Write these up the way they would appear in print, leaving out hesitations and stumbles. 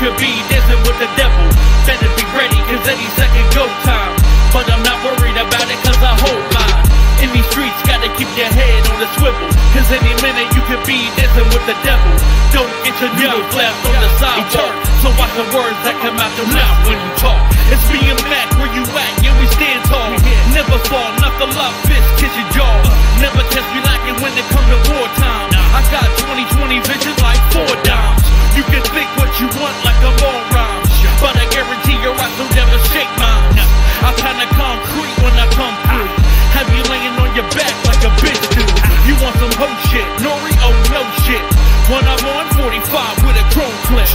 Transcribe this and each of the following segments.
could be dancing with the devil. Better be ready, cause any second go time. But I'm not worried about it, cause I hold mine. In these streets, gotta keep your head on the swivel, cause any minute you could be dancing with the devil. Don't get your needle flapped on the sidewalk, so watch the words that come out your mouth when you talk. It's being Mac, where you at, yeah, we stand tall. Never fall, not the love, fist, kiss your jaw. Never catch me lacking when it come to wartime. I got 20/20 vision like 4 dimes. You can think what you want like a more rhyme, but I guarantee your eyes will never shake mine. I pound the concrete when I come through. Have you laying on your back like a bitch do. You want some hoe shit, Nori, oh no shit. When I'm on 45 with a chrome clip.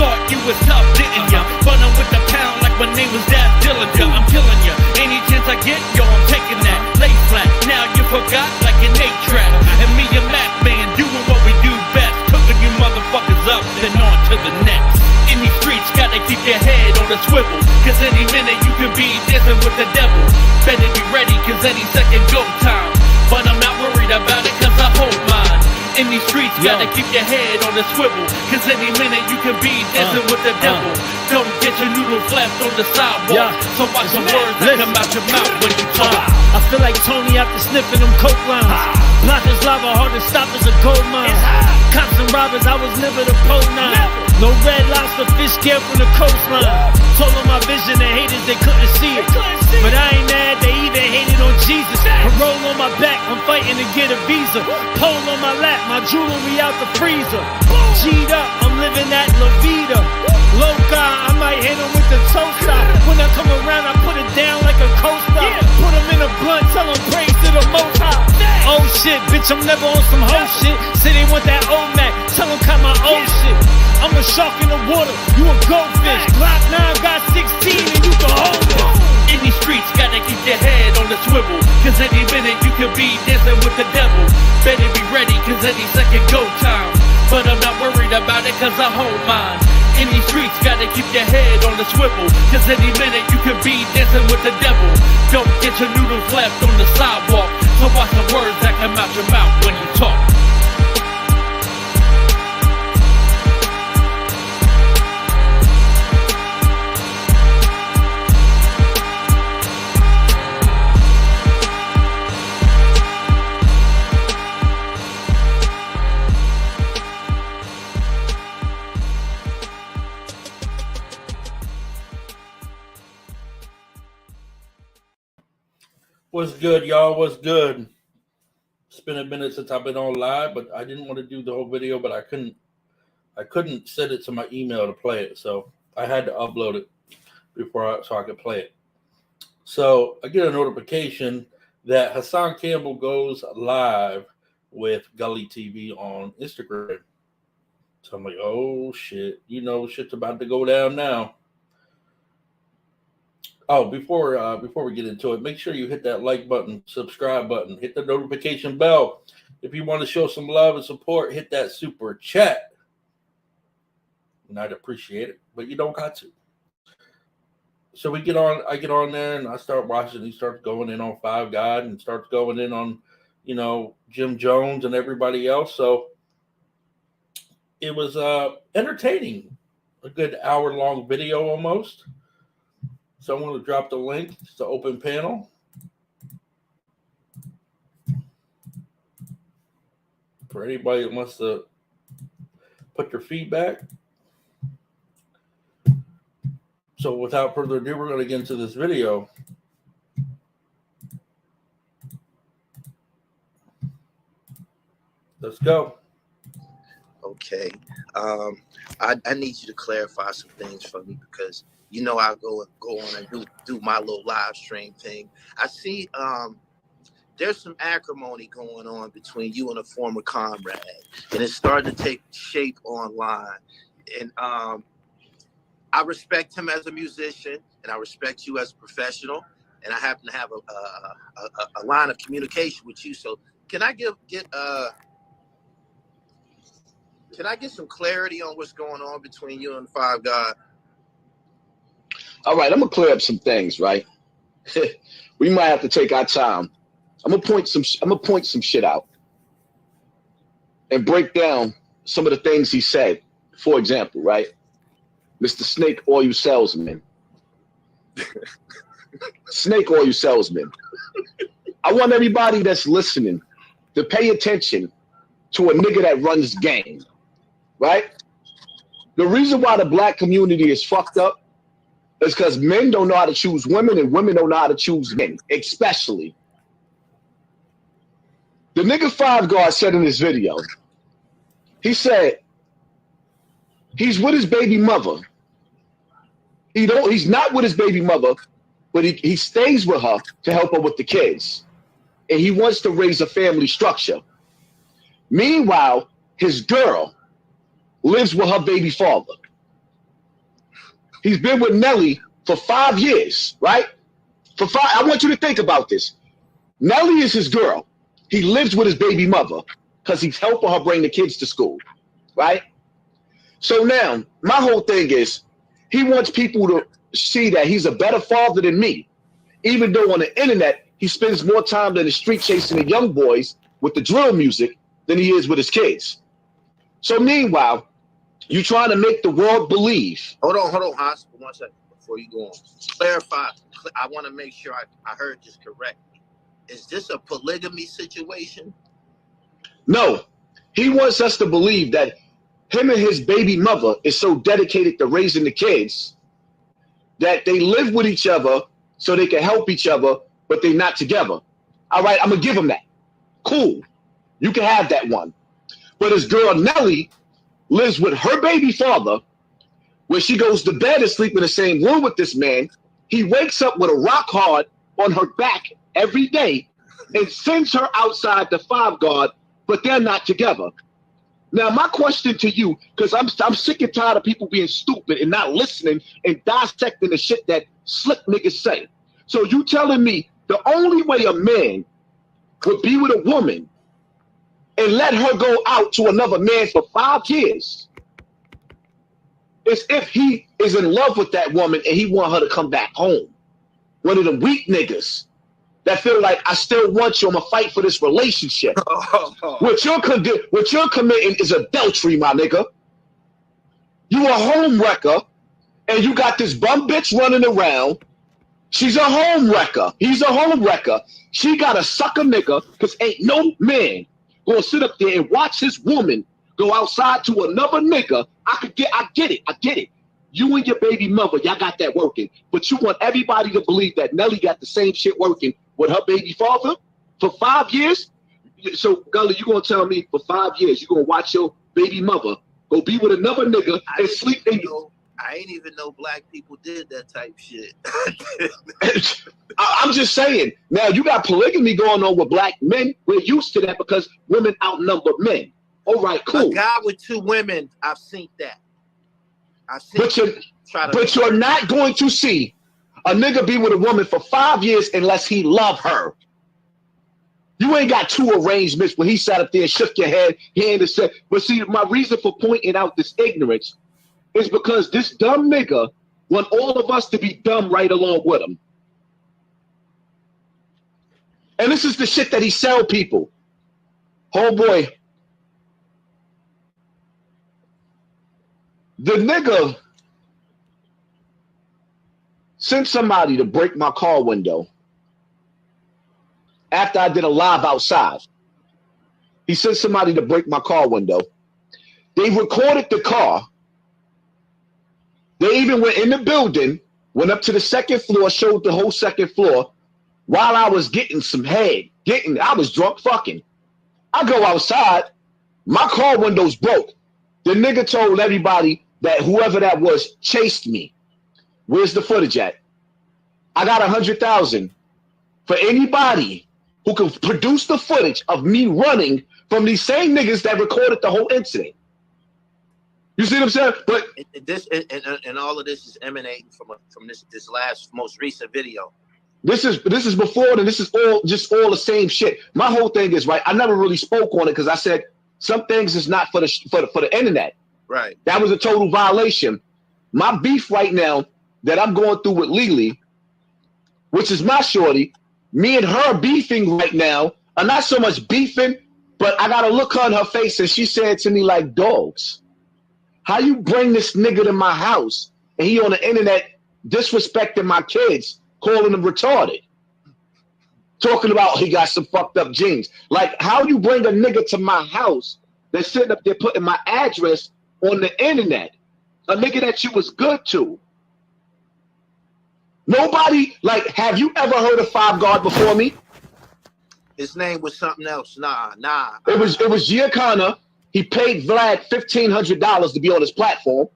Thought you was tough, didn't ya? But I'm with the pound like my name was Dad Dillinger. I'm killing ya. Any chance I get, yo, I'm taking that. Lay flat, now you forgot like an 8-track. And me and Mac, man, doing what we do best. Cooking you motherfuckers up, then on to the next. In these streets, gotta keep your head on the swivel, cause any minute you can be dancing with the devil. Better be ready, cause any second go time. But I'm not worried about it, cause I hold mine. In these streets, gotta keep your head on the swivel, cause any minute you can be dancing with the devil. Don't get your noodle flapped on the sidewalk, so watch the words that come out your mouth when you talk. I feel like Tony after sniffing them coke lines. Block is lava, hard to stop as a gold mine. Cops and robbers, I was never the pole nine. No red lobster, fish scale from the coastline. Told them my vision, the haters, they couldn't see it. But I ain't mad, they even hated on Jesus. Parole on my back, I'm fighting to get a visa. Pole on my lap, my jewelry out the freezer. G'd up, I'm living that La Vida. Loca, I might hit him with the toaster. When I come around, I put it down like a coaster. Put him in a blunt, tell him praise to the Most High. Oh shit, bitch, I'm never on some hoe shit. Say they want that old Mac, tell him cut my old shit. I'm a shark in the water, you a goldfish. Glock 9 got 16 and you can hold it. In these streets, gotta keep your head on the swivel, cause any minute you could be dancing with the devil. Better be ready, cause any second go time. But I'm not worried about it, cause I hold mine. In these streets, gotta keep your head on the swivel, cause any minute you could be dancing with the devil. Don't get your noodles left on the sidewalk, so watch the words that come out your mouth when you talk. What's good, y'all? What's good? It's been a minute since I've been on live, but I didn't want to do the whole video, but I couldn't set it to my email to play it, so I had to upload it so I could play it. So I get a notification that Hassan Campbell goes live with Gully TV on Instagram. So I'm like, oh shit, shit's about to go down now. Oh, before we get into it, make sure you hit that like button, subscribe button, hit the notification bell. If you want to show some love and support, hit that super chat. And I'd appreciate it, but you don't got to. So I get on there and I start watching. He starts going in on Five God and starts going in on, Jim Jones and everybody else. So it was entertaining, a good hour-long video almost. So I'm going to drop the link. It's the open panel. For anybody that wants to put their feedback. So without further ado, we're going to get into this video. Let's go. Okay. I need you to clarify some things for me because I go on and do my little live stream thing. I see there's some acrimony going on between you and a former comrade, and it's starting to take shape online. And I respect him as a musician, and I respect you as a professional, and I happen to have a line of communication with you. So can I get some clarity on what's going on between you and Five God? All right, I'm gonna clear up some things, right? We might have to take our time. I'm gonna point some shit out and break down some of the things he said. For example, right? Mr. Snake Oil Salesman. Snake Oil Salesman. I want everybody that's listening to pay attention to a nigga that runs game, right? The reason why the black community is fucked up is because men don't know how to choose women and women don't know how to choose men, especially. The nigga Five Guard said in this video, he said he's with his baby mother. He's not with his baby mother, but he stays with her to help her with the kids. And he wants to raise a family structure. Meanwhile, his girl lives with her baby father. He's been with Nelly for 5 years, right? I want you to think about this. Nelly is his girl. He lives with his baby mother because he's helping her bring the kids to school, right? So now, my whole thing is, he wants people to see that he's a better father than me, even though on the internet, he spends more time in the street chasing the young boys with the drill music than he is with his kids. So meanwhile, you trying to make the world believe. Hold on, Haas, for 1 second before you go on. Clarify. I want to make sure I heard this correctly. Is this a polygamy situation? No, he wants us to believe that him and his baby mother is so dedicated to raising the kids that they live with each other so they can help each other, but they're not together. All right, I'm going to give him that. Cool. You can have that one. But his girl Nelly lives with her baby father, where she goes to bed and sleep in the same room with this man. He wakes up with a rock hard on her back every day and sends her outside the Five Guard, but they're not together. Now, my question to you, because I'm sick and tired of people being stupid and not listening and dissecting the shit that slick niggas say. So you telling me the only way a man would be with a woman and let her go out to another man for 5 years is if he is in love with that woman and he want her to come back home. One of them weak niggas that feel like, I still want you, I'm gonna fight for this relationship. What you're committing is adultery, my nigga. You a home wrecker, and you got this bum bitch running around. She's a home wrecker. He's a home wrecker. She got a sucker nigga, because ain't no man gonna sit up there and watch his woman go outside to another nigga. I get it. You and your baby mother, y'all got that working. But you want everybody to believe that Nelly got the same shit working with her baby father for 5 years? So, Gully, you gonna tell me for 5 years you gonna watch your baby mother go be with another nigga and sleep in you? I ain't even know black people did that type shit. I'm just saying. Now, you got polygamy going on with black men. We're used to that because women outnumber men. All right, cool. A guy with 2 women, I've seen that. But you're not going to see a nigga be with a woman for 5 years unless he love her. You ain't got 2 arrangements where he sat up there and shook your head and said, but see, my reason for pointing out this ignorance is because this dumb nigga want all of us to be dumb right along with him. And this is the shit that he sell people. Oh boy. The nigga sent somebody to break my car window after I did a live outside. He sent somebody to break my car window. They recorded the car. They even went in the building, went up to the 2nd floor, showed the whole 2nd floor while I was getting some head. I was drunk fucking. I go outside, my car window's broke. The nigga told everybody that whoever that was chased me. Where's the footage at? I got 100,000 for anybody who can produce the footage of me running from these same niggas that recorded the whole incident. You see what I'm saying? But this and all of this is emanating from this last most recent video. This is before, and this is all the same shit. My whole thing is, right, I never really spoke on it because I said some things is not for the internet. Right. That was a total violation. My beef right now that I'm going through with Lily, which is my shorty, me and her beefing right now are not so much beefing, but I got to look her in her face and she said to me like, dogs, How you bring this nigga to my house and he on the internet disrespecting my kids, calling them retarded, talking about he got some fucked up genes. Like, how you bring a nigga to my house that's sitting up there putting my address on the internet, a nigga that you was good to? Nobody, like, have you ever heard of Five Guard before me? His name was something else. Nah. It was Giacana. He paid Vlad $1,500 to be on his platform.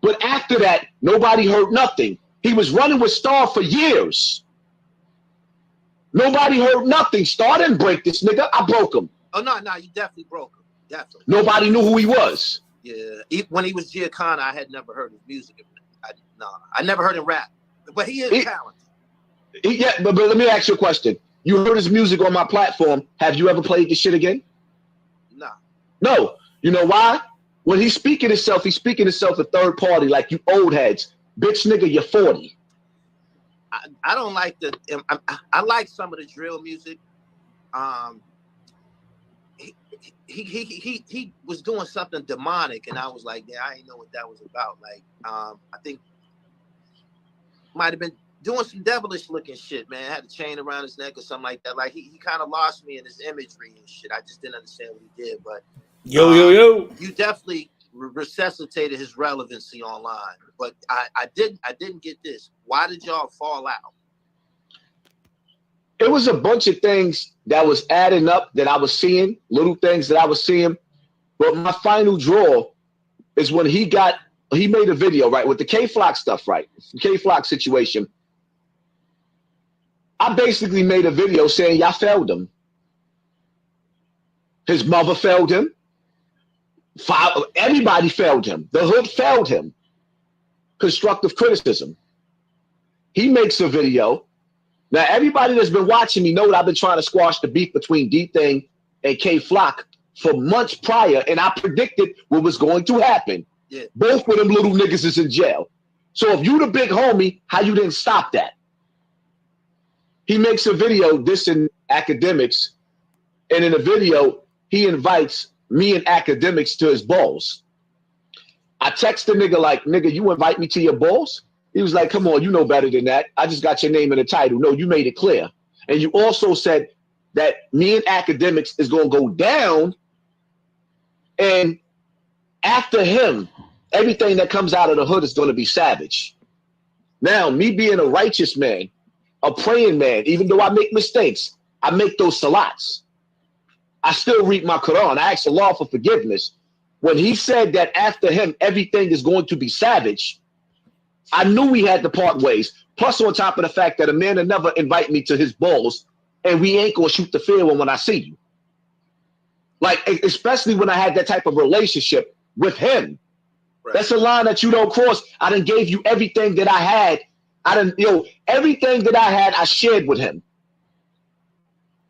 But after that, nobody heard nothing. He was running with Star for years. Nobody heard nothing. Star didn't break this nigga. I broke him. Oh, no, you definitely broke him. Definitely. Nobody knew who he was. Yeah. When he was Giacana, I had never heard his music. I never heard him rap. But he is talented. Yeah, but let me ask you a question. You heard his music on my platform. Have you ever played this shit again? No. No. You know why? When he's speaking himself a third party, like you old heads. Bitch nigga, you're 40. I don't like I like some of the drill music. He was doing something demonic, and I was like, yeah, I didn't know what that was about. Like, I think might have been doing some devilish looking shit, man. Had a chain around his neck or something like that. Like, he kind of lost me in his imagery and shit. I just didn't understand what he did. But yo, you definitely resuscitated his relevancy online. But I didn't get this. Why did y'all fall out? It was a bunch of things that was adding up that I was seeing, little things that I was seeing. But my final draw is when he made a video, right, with the K-Flock stuff, right? The K-Flock situation. I basically made a video saying y'all failed him. His mother failed him. Everybody failed him. The hood failed him. Constructive criticism. He makes a video. Now, everybody that's been watching me know that I've been trying to squash the beef between D-Thing and K-Flock for months prior, and I predicted what was going to happen. Yeah. Both of them little niggas is in jail. So if you the big homie, how you didn't stop that? He makes a video dissing academics, and in the video, he invites me and academics to his balls. I text the nigga like, nigga, you invite me to your balls? He was like, come on, you know better than that. I just got your name in the title. No, you made it clear. And you also said that me and academics is going to go down. And after him, everything that comes out of the hood is going to be savage. Now, me being a righteous man, a praying man, even though I make mistakes, I make those salats. I still read my Quran. I ask Allah for forgiveness. When he said that after him, everything is going to be savage, I knew we had to part ways. Plus, on top of the fact that a man will never invite me to his balls, and we ain't gonna shoot the fair one when I see you. Like, especially when I had that type of relationship with him. Right. That's a line that you don't cross. I done gave you everything that I had. Everything that I had, I shared with him.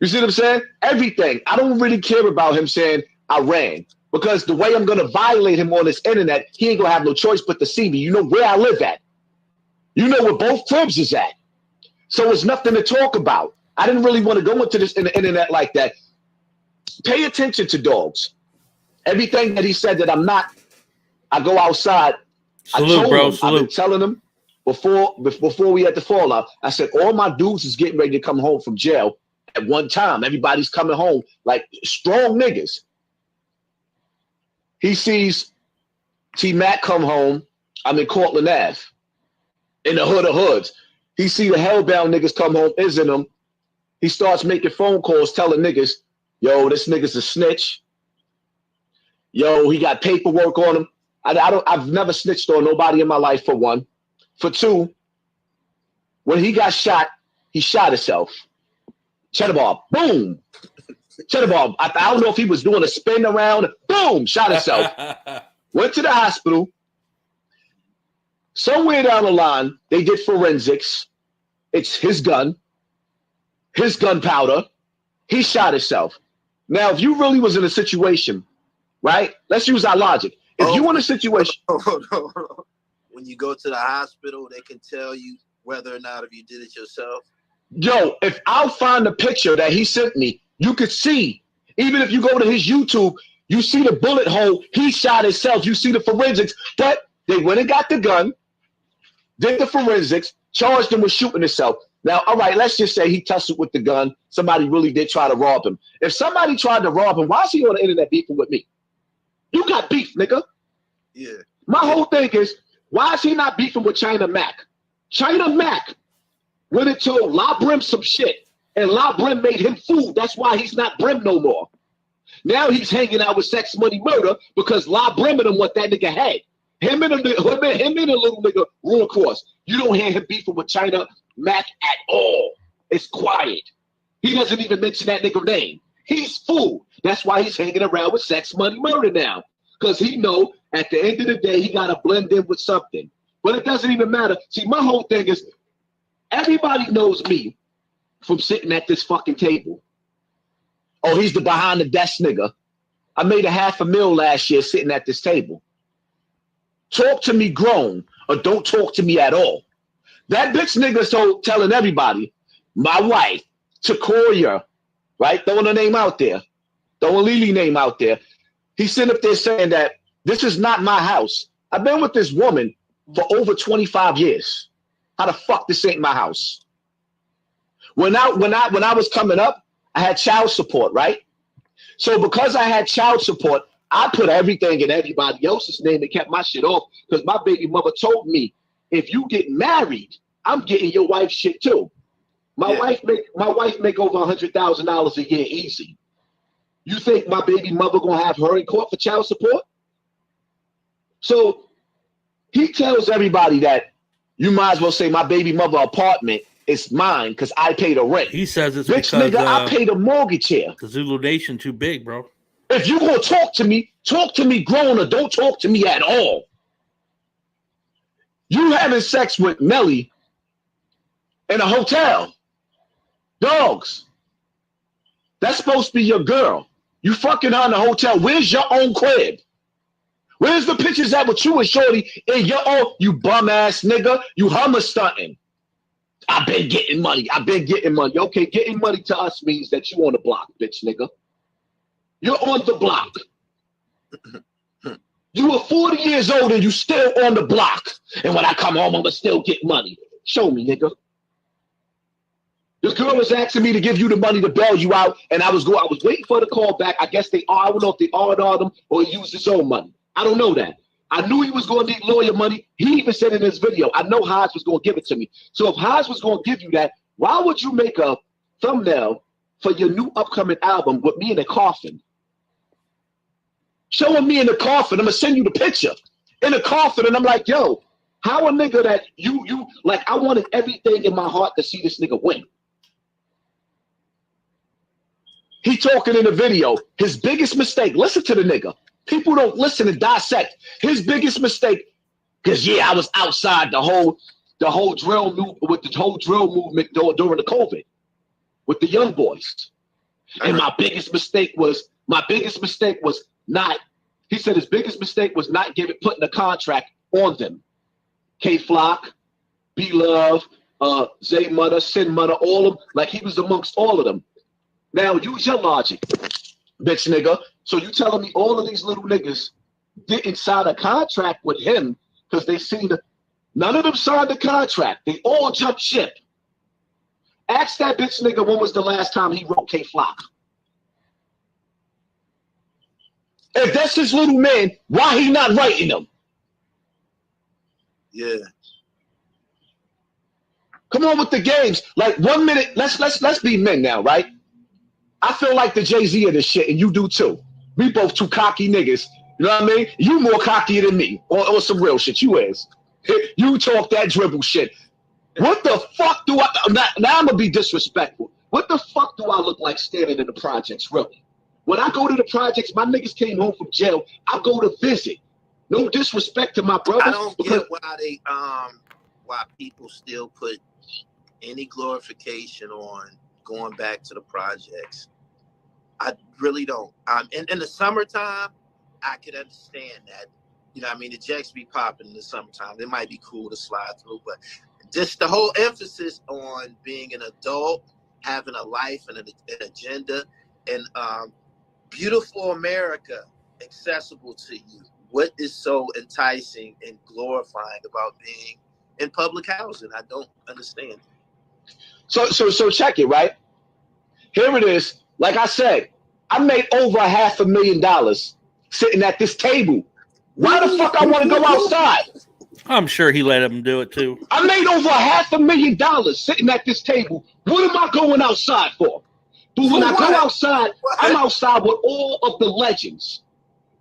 You see what I'm saying? Everything. I don't really care about him saying I ran. Because the way I'm gonna violate him on this internet, he ain't gonna have no choice but to see me. You know where I live at. You know where both cribs is at. So it's nothing to talk about. I didn't really want to go into this in the internet like that. Pay attention to dogs. Everything that he said that I'm not, I go outside. Salute, bro. I've been telling him before we had the fallout. I said, all my dudes is getting ready to come home from jail at one time. Everybody's coming home like strong niggas. He sees T-Mac come home. I'm in Cortland Ave. In the hood of hoods. He see the hellbound niggas come home, isn't him. He starts making phone calls telling niggas, yo, this nigga's a snitch. Yo, he got paperwork on him. I've never snitched on nobody in my life, for one. For two, when he got shot, he shot himself. Cheddar Bob, boom. Cheddar Bob, I don't know if he was doing a spin around. Boom, shot himself. Went to the hospital. Somewhere down the line, they did forensics. It's his gun, his gunpowder. He shot himself. Now, if you really was in a situation, right? Let's use our logic. If you in a situation. When you go to the hospital, they can tell you whether or not if you did it yourself. Yo, if I'll find the picture that he sent me, you could see. Even if you go to his YouTube, You see the bullet hole. He shot himself. You see the forensics. But they went and got the gun, did the forensics, charged him with shooting himself. Now, all right, let's just say he tussled with the gun. Somebody really did try to rob him. If somebody tried to rob him, why is he on the internet beefing with me? You got beef, nigga. Yeah. My whole thing is, why is he not beefing with China Mac? China Mac went and told La Brim some shit, and La Brim made him food. That's why he's not Brim no more. Now he's hanging out with Sex Money Murder because La Brim and him what that nigga had. Him and a little nigga run across. You don't hear him beefing with China Mac at all. It's quiet. He doesn't even mention that nigga name. He's fool. That's why he's hanging around with Sex Money Murder now. Because he know at the end of the day, he got to blend in with something. But it doesn't even matter. See, my whole thing is, everybody knows me from sitting at this fucking table. Oh, he's the behind the desk nigga. I made $500,000 last year sitting at this table. Talk to me grown or don't talk to me at all. That bitch nigga's telling everybody, my wife, Takoya, right? Throwing her name out there. Throwing Lily name out there. He's sitting up there saying that this is not my house. I've been with this woman for over 25 years. How the fuck this ain't my house? When I was coming up, I had child support, right? So because I had child support, I put everything in everybody else's name and kept my shit off because my baby mother told me, if you get married, I'm getting your wife's shit too. My wife make over $100,000 a year easy. You think my baby mother gonna have her in court for child support? So he tells everybody that you might as well say my baby mother apartment is mine because I pay the rent. He says it's Rich because nigga, I pay the mortgage here. the Zulu Nation too big, bro. If you gonna talk to me grown or don't talk to me at all. You having sex with Melly in a hotel. Dogs. That's supposed to be your girl. You fucking her in the hotel. Where's your own crib? Where's the pictures at with you and Shorty in your own, you bum ass nigga? You hummer stunting. I've been getting money. Okay, getting money to us means that you on the block, bitch nigga. You're on the block. You were 40 years old and you still on the block. And when I come home, I'ma still get money. Show me, nigga. This girl was asking me to give you the money to bail you out, and I was waiting for the call back. I guess I don't know if they ordered him or he used his own money. I don't know that. I knew he was going to need lawyer money. He even said in his video, I know Hodge was going to give it to me. So if Hodge was going to give you that, why would you make a thumbnail for your new upcoming album with me in a coffin? Showing me in the coffin. I'm going to send you the picture. In a coffin, and I'm like, yo, how a nigga that you like, I wanted everything in my heart to see this nigga win. He talking in the video, his biggest mistake, listen to the nigga. People don't listen and dissect. His biggest mistake, because I was outside the whole drill movement during the COVID with the young boys. And my biggest mistake was not, he said his biggest mistake was not putting a contract on them. K-Flock, B-Love, Zay Mudder, Sin Mudder, all of them, like he was amongst all of them. Now use your logic, bitch nigga. So you telling me all of these little niggas didn't sign a contract with him because they seen none of them signed the contract. They all jumped ship. Ask that bitch nigga when was the last time he wrote K-Flock. If that's his little man, why he not writing them? Yeah. Come on with the games. Like 1 minute, let's be men now, right? I feel like the Jay-Z of this shit, and you do too. We both two cocky niggas. You know what I mean? You more cocky than me, or some real shit. You is. You talk that dribble shit. What the fuck do I? Now I'm gonna be disrespectful. What the fuck do I look like standing in the projects, really? When I go to the projects, my niggas came home from jail. I go to visit. No disrespect to my brothers. I don't get why people still put any glorification on going back to the projects. I really don't. In the summertime, I could understand that. You know what I mean? The Jacks be popping in the summertime. It might be cool to slide through, but just the whole emphasis on being an adult, having a life and an agenda, and beautiful America accessible to you? What is so enticing and glorifying about being in public housing? I don't understand. So check it, right? Here it is. Like I said, I made over $500,000 sitting at this table. Why the fuck I want to go outside? I'm sure he let him do it too. I made over $500,000 sitting at this table. What am I going outside for? But when I go outside, I'm outside with all of the legends.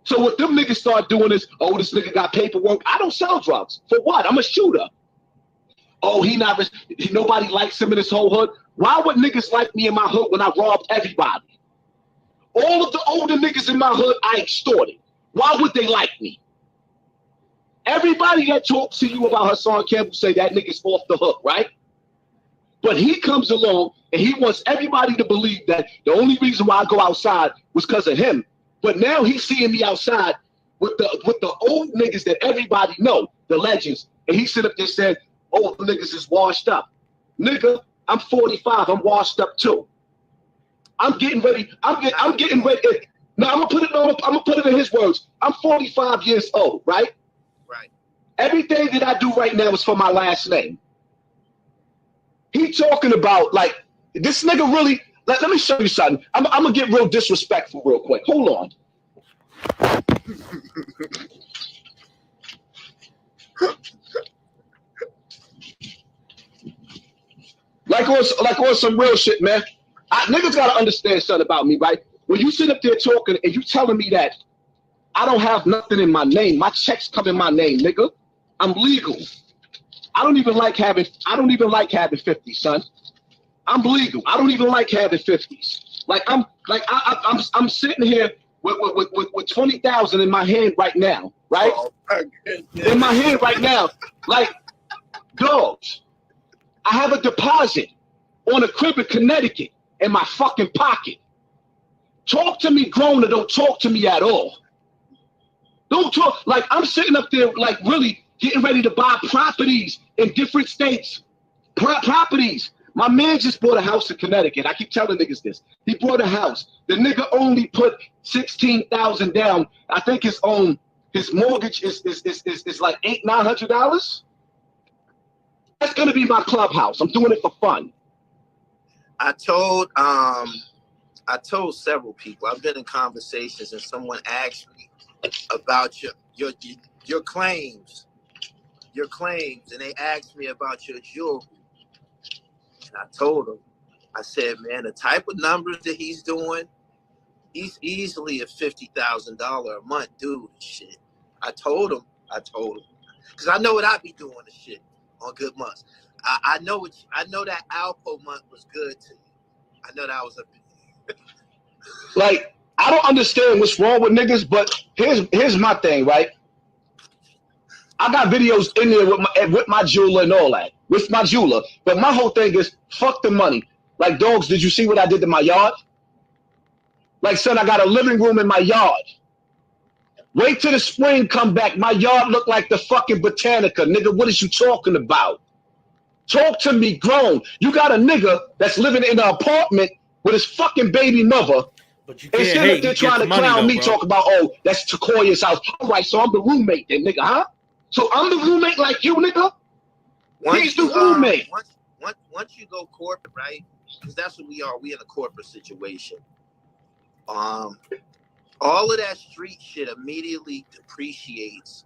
So what them niggas start doing is, oh, this nigga got paperwork. I don't sell drugs. For what? I'm a shooter. Oh, nobody likes him in his whole hood. Why would niggas like me in my hood when I robbed everybody? All of the older niggas in my hood, I extorted. Why would they like me? Everybody that talks to you about Hassan Campbell say that nigga's off the hook, right? But he comes along and he wants everybody to believe that the only reason why I go outside was because of him. But now he's seeing me outside with the old niggas that everybody know, the legends. And he sit up there saying, oh, the niggas is washed up. Nigga, I'm 45. I'm washed up too. I'm getting ready. I'm getting ready. Now I'm gonna put it in his words. I'm 45 years old, right? Right. Everything that I do right now is for my last name. He talking about like this nigga really. Let me show you something. I'm gonna get real disrespectful real quick. Hold on. Like on some real shit, man. Niggas gotta understand something about me, right? When you sit up there talking and you telling me that I don't have nothing in my name, my checks come in my name, nigga. I'm legal. I don't even like having 50, son. I'm legal. I don't even like having 50s. I'm sitting here with 20,000 in my hand right now, right? Oh, in my hand right now, like dogs. I have a deposit on a crib in Connecticut in my fucking pocket. Talk to me grown or don't talk to me at all. Don't talk, like I'm sitting up there like really getting ready to buy properties in different states. Properties. My man just bought a house in Connecticut. I keep telling niggas this. He bought a house. The nigga only put $16,000 down. I think his mortgage is like $800-900. That's gonna be my clubhouse. I'm doing it for fun. I told several people. I've been in conversations and someone asked me about your claims. Your claims, and they asked me about your jewelry. And I told them, I said, man, the type of numbers that he's doing, he's easily a $50,000 a month dude. Shit. I told him, because I know what I be doing the shit on good months. I know that Alpo month was good to you. I know that was a like I don't understand what's wrong with niggas, but here's my thing, right? I got videos in there with my jeweler and all that, with my jeweler. But my whole thing is fuck the money. Like, dogs, did you see what I did to my yard? Like, son, I got a living room in my yard. Wait till the spring come back. My yard look like the fucking Botanica. Nigga, what is you talking about? Talk to me grown. You got a nigga that's living in an apartment with his fucking baby mother. But you and can't hate. They're trying to clown me, bro. talk about, oh, that's Takoya's house. All right, so I'm the roommate then, nigga, huh? So I'm the roommate like you, nigga? He's the roommate. Once you go corporate, right? Because that's what we are. We in a corporate situation. All of that street shit immediately depreciates.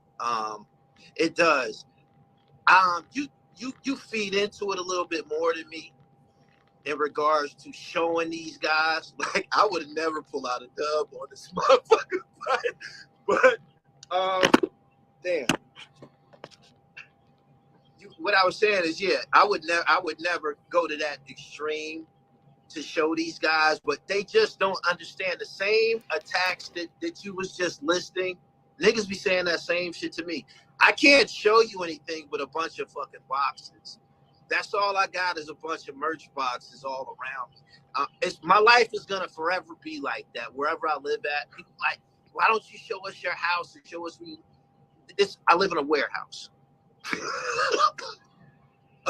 It does. You feed into it a little bit more than me in regards to showing these guys. Like, I would never pull out a dub on this motherfucker fight. But damn. What I was saying is, yeah, I would never go to that extreme to show these guys, but they just don't understand the same attacks that you was just listing. Niggas be saying that same shit to me. I can't show you anything but a bunch of fucking boxes. That's all I got is a bunch of merch boxes all around me. My life is gonna forever be like that. Wherever I live at, people like, why don't you show us your house and show us I live in a warehouse.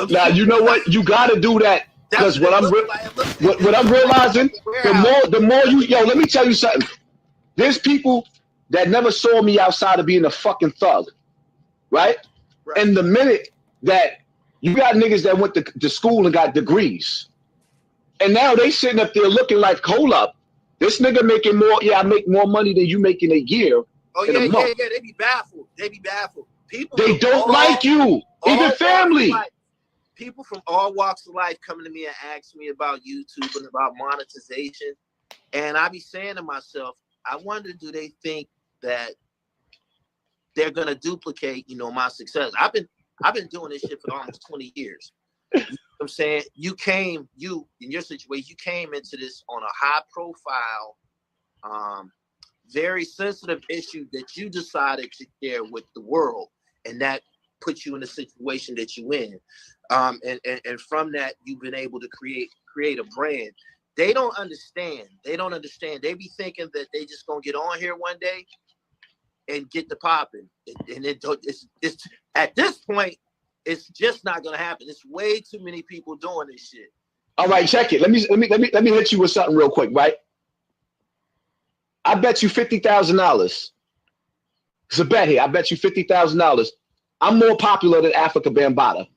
Now you know what? You gotta do that. Because what I'm realizing, the more you, let me tell you something. There's people that never saw me outside of being a fucking thug, right? And the minute that you got niggas that went to school and got degrees, and now they sitting up there looking like, hold up, this nigga making more, I make more money than you make in a year. Oh, in a month. They be baffled. People, they don't like you, even family. People from all walks of life coming to me and ask me about YouTube and about monetization. And I be saying to myself, I wonder, do they think that they're gonna duplicate, my success? I've been doing this shit for almost 20 years. You know what I'm saying? In your situation, you came into this on a high profile, very sensitive issue that you decided to share with the world, and that put you in the situation that you in. And from that, you've been able to create a brand. They don't understand. They be thinking that they just gonna get on here one day and get the popping. And it's at this point, it's just not gonna happen. It's way too many people doing this shit. All right, check it. Let me hit you with something real quick, right? I bet you $50,000. It's a bet here. I bet you $50,000. I'm more popular than Africa Bambaataa.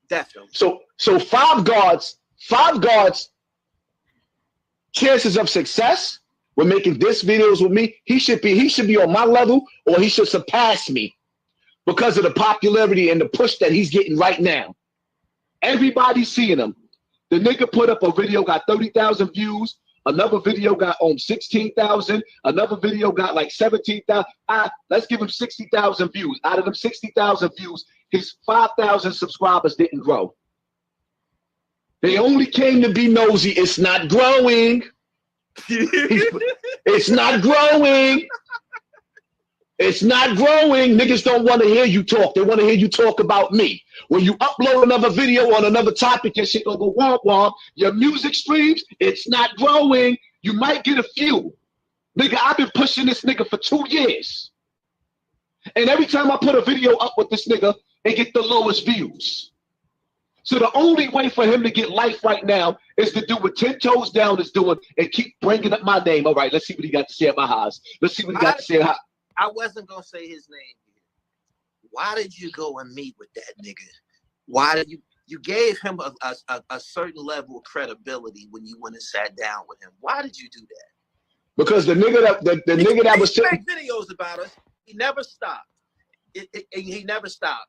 Definitely. So five guards, chances of success with making this videos with me, he should be on my level, or he should surpass me because of the popularity and the push that he's getting right now. Everybody's seeing him. The nigga put up a video, got 30,000 views. Another video got 16,000. Another video got like 17,000. Let's give him 60,000 views. Out of them 60,000 views, his 5,000 subscribers didn't grow. They only came to be nosy. It's not growing. It's not growing. It's not growing. Niggas don't want to hear you talk. They want to hear you talk about me. When you upload another video on another topic and shit gonna go womp womp, your music streams, it's not growing. You might get a few. Nigga, I've been pushing this nigga for 2 years. And every time I put a video up with this nigga, they get the lowest views. So the only way for him to get life right now is to do what 10 Toes Down is doing and keep bringing up my name. All right, let's see what he got to say at my house. Let's see what he got to say. I wasn't going to say his name. Why did you go and meet with that nigga? Why did you gave him a certain level of credibility when you went and sat down with him? Why did you do that? Because the nigga that was making videos about us, he never stopped. He never stopped.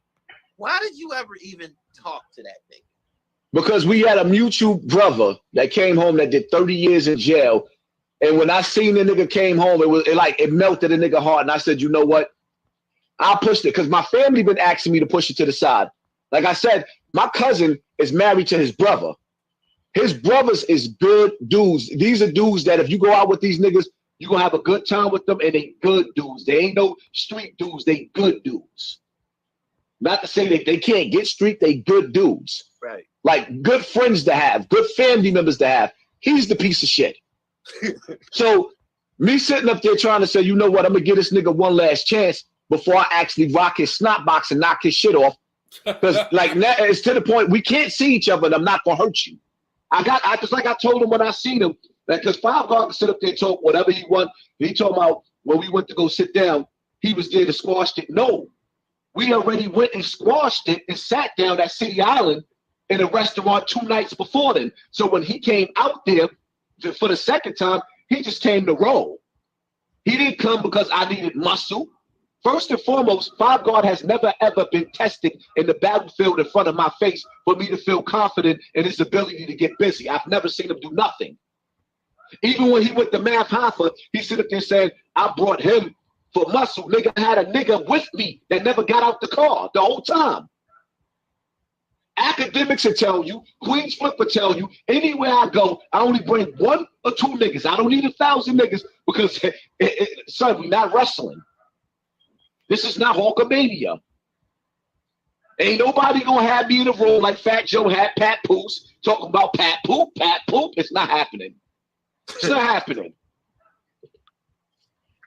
Why did you ever even talk to that nigga? Because we had a mutual brother that came home that did 30 years in jail. And when I seen the nigga came home, it melted a nigga heart. And I said, you know what? I'll push it, because my family been asking me to push it to the side. Like I said, my cousin is married to his brother. His brothers is good dudes. These are dudes that if you go out with these niggas, you're going to have a good time with them, and they good dudes. They ain't no street dudes. They good dudes. Not to say that they can't get street, they good dudes. Right. Like good friends to have, good family members to have. He's the piece of shit. So me sitting up there trying to say, you know what, I'm going to give this nigga one last chance before I actually rock his snot box and knock his shit off. Because like it's to the point we can't see each other and I'm not going to hurt you. I just like I told him when I seen him, that because Five God can sit up there and talk whatever he want. He told about when we went to go sit down, he was there to squash it. No, we already went and squashed it and sat down at City Island in a restaurant 2 nights before then. So when he came out there for the second time, he just came to roll. He didn't come because I needed muscle. First and foremost, Five God has never ever been tested in the battlefield in front of my face for me to feel confident in his ability to get busy. I've never seen him do nothing. Even when he went to Math Hoffa, he stood up there saying, I brought him for muscle. Nigga, I had a nigga with me that never got out the car the whole time. Academics will tell you, Queens Flip will tell you, anywhere I go, I only bring 1 or 2 niggas. I don't need 1,000 niggas because, son, we're not wrestling. This is not Hulkamania. Ain't nobody gonna have me in a room like Fat Joe had Pat Poos talking about Pat Poop. It's not happening. It's not happening.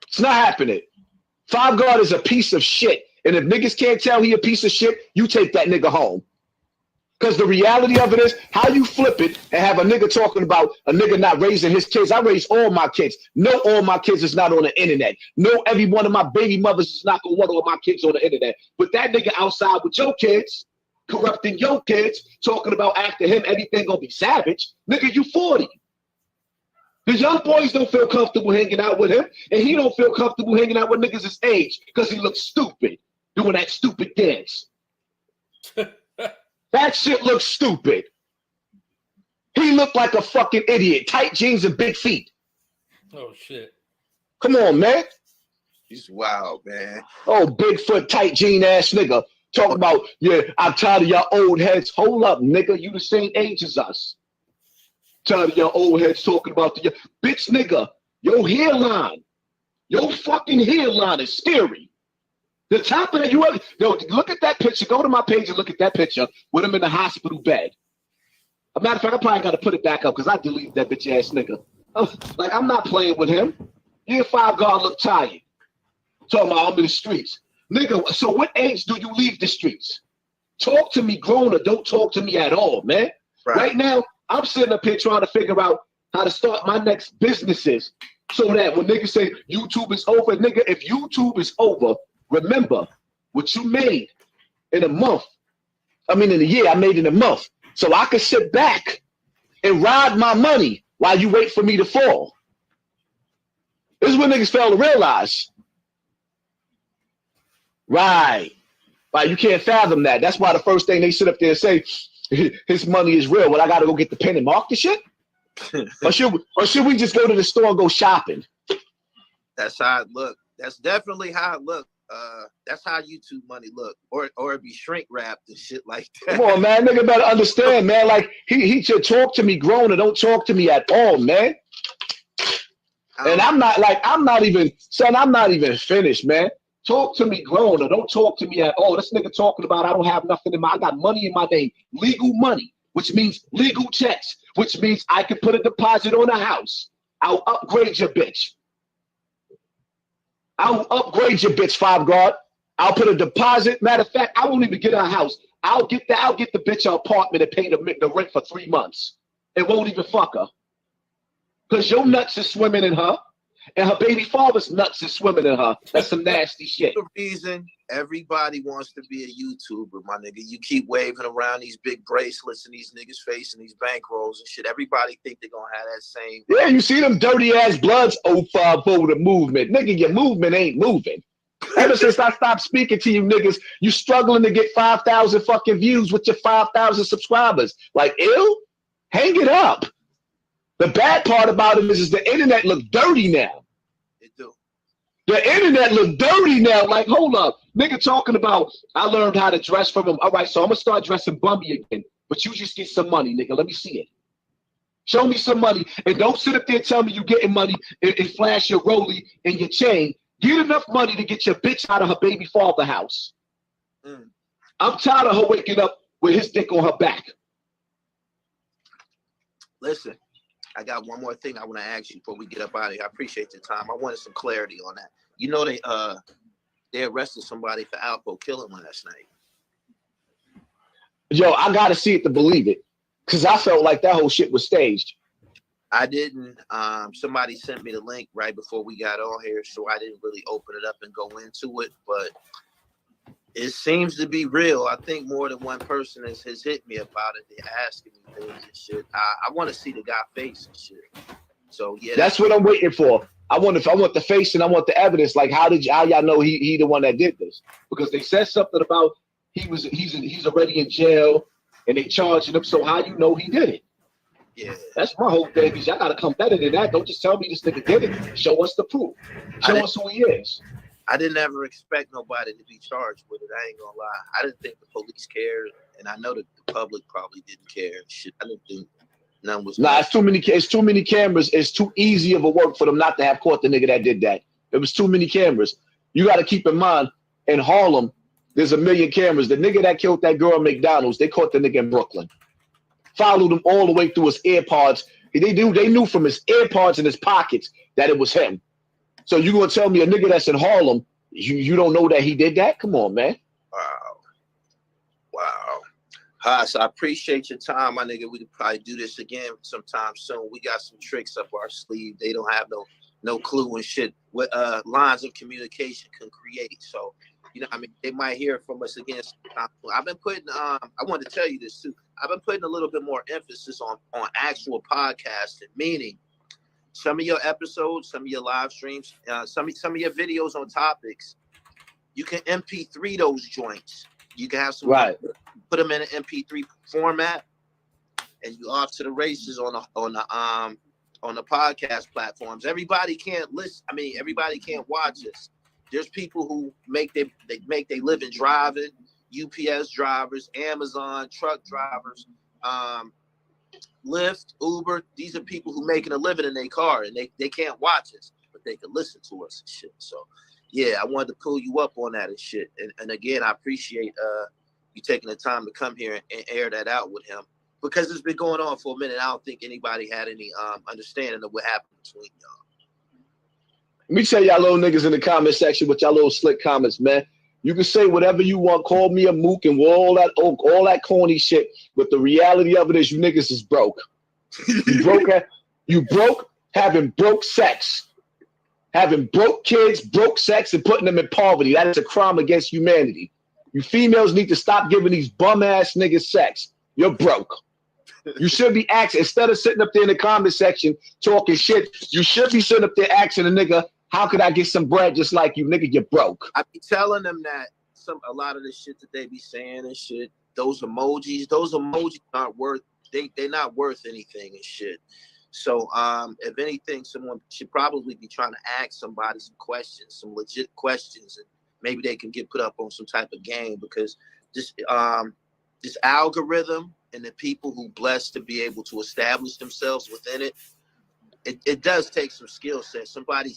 It's not happening. Five God is a piece of shit. And if niggas can't tell he a piece of shit, you take that nigga home. Because the reality of it is, how you flip it and have a nigga talking about a nigga not raising his kids. I raise all my kids. No, all my kids is not on the internet. No, every one of my baby mothers is not going to want all my kids on the internet. But that nigga outside with your kids, corrupting your kids, talking about after him, everything going to be savage. Nigga, you 40. The young boys don't feel comfortable hanging out with him, and he don't feel comfortable hanging out with niggas his age because he looks stupid doing that stupid dance. That shit looks stupid. He looked like a fucking idiot. Tight jeans and big feet. Oh, shit. Come on, man. He's wild, man. Oh, Bigfoot, tight jean ass nigga. Talking about, yeah, I'm tired of y'all old heads. Hold up, nigga. You the same age as us. Tired of y'all old heads talking about the bitch nigga. Your hairline. Your fucking hairline is scary. The top of that, yo, look at that picture. Go to my page and look at that picture with him in the hospital bed. As a matter of fact, I probably got to put it back up because I deleted that bitch ass nigga. Like, I'm not playing with him. Year 5 guard look tired. Talking about I'm in the streets. Nigga, so what age do you leave the streets? Talk to me grown or don't talk to me at all, man. Right now, I'm sitting up here trying to figure out how to start my next businesses so that when niggas say YouTube is over, nigga, if YouTube is over, remember what you made in a month. I mean, in a year, I made in a month. So I can sit back and ride my money while you wait for me to fall. This is what niggas fail to realize. Right. You can't fathom that. That's why the first thing they sit up there and say, his money is real. Well, I got to go get the pen and mark the shit? or should we just go to the store and go shopping? That's how it look. That's definitely how it look. That's how YouTube money look, or it be shrink wrapped and shit like that. Come on, man, nigga better understand, man. Like he should talk to me grown or don't talk to me at all, man. And I'm not even finished, man. Talk to me grown or don't talk to me at all. This nigga talking about I don't have nothing I got money in my name, legal money, which means legal checks, which means I can put a deposit on a house. I'll upgrade your bitch. I'll upgrade your bitch, 5 guard. I'll put a deposit. Matter of fact, I won't even get her a house. I'll get the bitch an apartment and pay the rent for 3 months. It won't even fuck her. Because your nuts is swimming in her, and her baby father's nuts is swimming in her. That's some nasty shit. The reason everybody wants to be a YouTuber, my nigga. You keep waving around these big bracelets in these niggas' face and these bankrolls and shit. Everybody think they're gonna have that same. Yeah, you see them dirty ass bloods 050 the movement. Nigga, your movement ain't moving. Ever since I stopped speaking to you niggas, you struggling to get 5,000 fucking views with your 5,000 subscribers. Like, ew? Hang it up. The bad part about it is the internet look dirty now. It do. The internet look dirty now. Like, hold up. Nigga talking about, I learned how to dress from him. All right, so I'm going to start dressing bummy again. But you just get some money, nigga. Let me see it. Show me some money. And don't sit up there and tell me you getting money and flash your rollie and your chain. Get enough money to get your bitch out of her baby father house. I'm tired of her waking up with his dick on her back. Listen. I got one more thing I want to ask you before we get up out of here. I appreciate your time. I wanted some clarity on that. You know they arrested somebody for Alpo killing last night. Yo, I gotta see it to believe it, because I felt like that whole shit was staged. I didn't. Somebody sent me the link right before we got on here, so I didn't really open it up and go into it. But it seems to be real. I think more than one person has hit me about it. They're asking me things and shit. I want to see the guy face and shit. So yeah, that's what I'm waiting for. I want the face and I want the evidence. Like, how y'all know he the one that did this? Because they said something about he's already in jail and they charging him. So how you know he did it? Yeah, that's my whole thing. Because y'all gotta come better than that. Don't just tell me this nigga did it. Show us the proof. Show us who he is. I didn't ever expect nobody to be charged with it. I ain't gonna lie. I didn't think the police cared, and I know that the public probably didn't care. Shit, I didn't think none was. Nah, it's too many cameras. It's too easy of a work for them not to have caught the nigga that did that. It was too many cameras. You got to keep in mind, in Harlem, there's 1 million cameras. The nigga that killed that girl at McDonald's, they caught the nigga in Brooklyn. Followed him all the way through his AirPods. They knew from his AirPods in his pockets that it was him. So you gonna tell me a nigga that's in Harlem, you don't know that he did that? Come on, man. Wow. Haas, I appreciate your time, my nigga. We could probably do this again sometime soon. We got some tricks up our sleeve. They don't have no clue and shit what lines of communication can create. So, you know, I mean, they might hear from us again sometime. I've been putting I wanted to tell you this too. I've been putting a little bit more emphasis on actual podcasting, meaning some of your episodes, some of your live streams, some of your videos on topics, you can MP3 those joints. You can have some put them in an MP3 format, and you off to the races on the podcast platforms. Everybody can't listen. I mean, everybody can't watch us. There's people who make their living driving, UPS drivers, Amazon truck drivers, Lyft, Uber. These are people who making a living in their car, and they can't watch us, but they can listen to us and shit. So, yeah, I wanted to pull you up on that and shit. And again, I appreciate you taking the time to come here and air that out with him, because it's been going on for a minute. I don't think anybody had any understanding of what happened between y'all. Let me tell y'all little niggas in the comment section with y'all little slick comments, man. You can say whatever you want, call me a mook and all that corny shit, but the reality of it is you niggas is broke. You broke having broke sex. Having broke kids, broke sex, and putting them in poverty. That is a crime against humanity. You females need to stop giving these bum-ass niggas sex. You're broke. You should be asking, instead of sitting up there in the comment section talking shit, you should be sitting up there asking a nigga, how could I get some bread just like you, nigga? You're broke. I be telling them that a lot of the shit that they be saying and shit, those emojis aren't worth, they're not worth anything and shit. So if anything, someone should probably be trying to ask somebody some questions, some legit questions, and maybe they can get put up on some type of game, because this algorithm and the people who blessed to be able to establish themselves within it does take some skill set. Somebody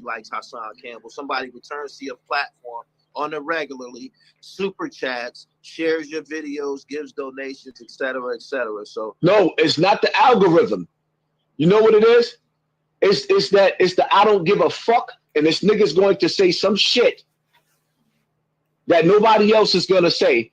likes Hassan Campbell. Somebody returns to your platform on a regularly, super chats, shares your videos, gives donations, etc., etc. So no, it's not the algorithm. You know what it is? It's the I don't give a fuck, and this nigga's going to say some shit that nobody else is gonna say,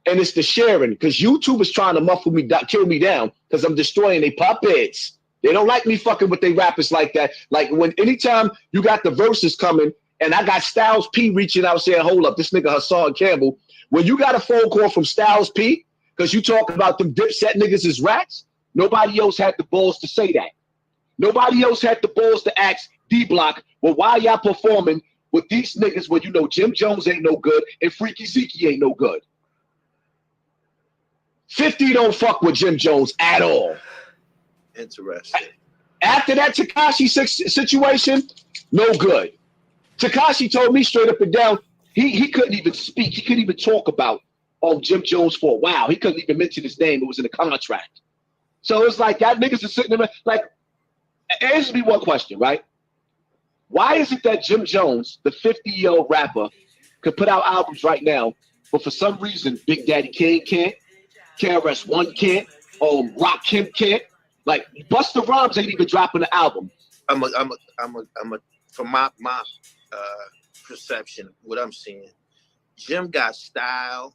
and it's the sharing, because YouTube is trying to muffle me, kill me down, because I'm destroying their puppets. They don't like me fucking with they rappers like that. Like anytime you got the verses coming, and I got Styles P reaching out saying, hold up, this nigga Hassan Campbell. When you got a phone call from Styles P, because you talk about them Dipset niggas as rats, nobody else had the balls to say that. Nobody else had the balls to ask D-Block, well, why y'all performing with these niggas when you know Jim Jones ain't no good and Freaky Zeke ain't no good? 50 don't fuck with Jim Jones at all. Interesting. After that Tekashi situation, no good. Tekashi told me straight up and down, he couldn't even speak. He couldn't even talk about Jim Jones for a while. He couldn't even mention his name. It was in the contract. So it's like that niggas are sitting there like, answer me one question, right? Why is it that Jim Jones, the 50-year-old rapper, could put out albums right now, but for some reason Big Daddy Kane can't, KRS-One can't, Rock Kim can't? Like Busta Rhymes ain't even dropping the album. From my perception, what I'm seeing, Jim got style.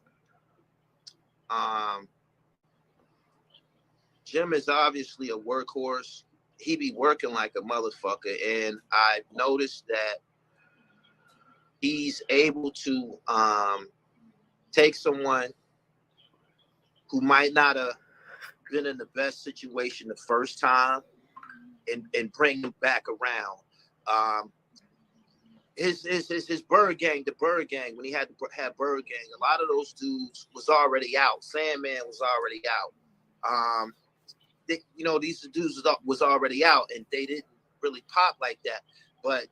Jim is obviously a workhorse. He be working like a motherfucker, and I've noticed that he's able to take someone who might not have been in the best situation the first time and bring them back around. His Bird Gang, the Bird Gang, when he had Bird Gang, a lot of those dudes was already out. Sandman was already out. These dudes was already out, and they didn't really pop like that. But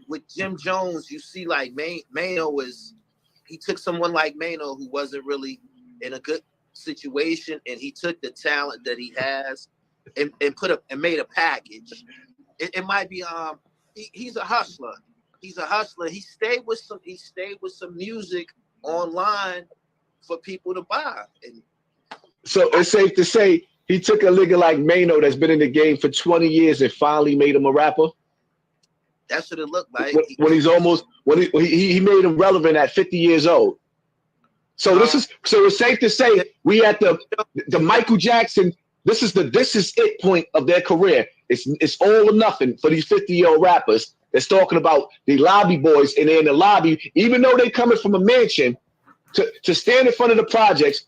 with Jim Jones, you see, like Mano he took someone like Mano who wasn't really in a good situation, and he took the talent that he has and made a package. It might be he's a hustler. He's a hustler. He stayed with some music online for people to buy. And so it's safe to say he took a nigga like Mano that's been in the game for 20 years and finally made him a rapper. That's what it looked like. When he made him relevant at 50 years old. So it's safe to say we at the Michael Jackson. This is it point of their career. It's all or nothing for these 50-year-old rappers that's talking about the lobby boys, and they're in the lobby, even though they coming from a mansion to stand in front of the projects.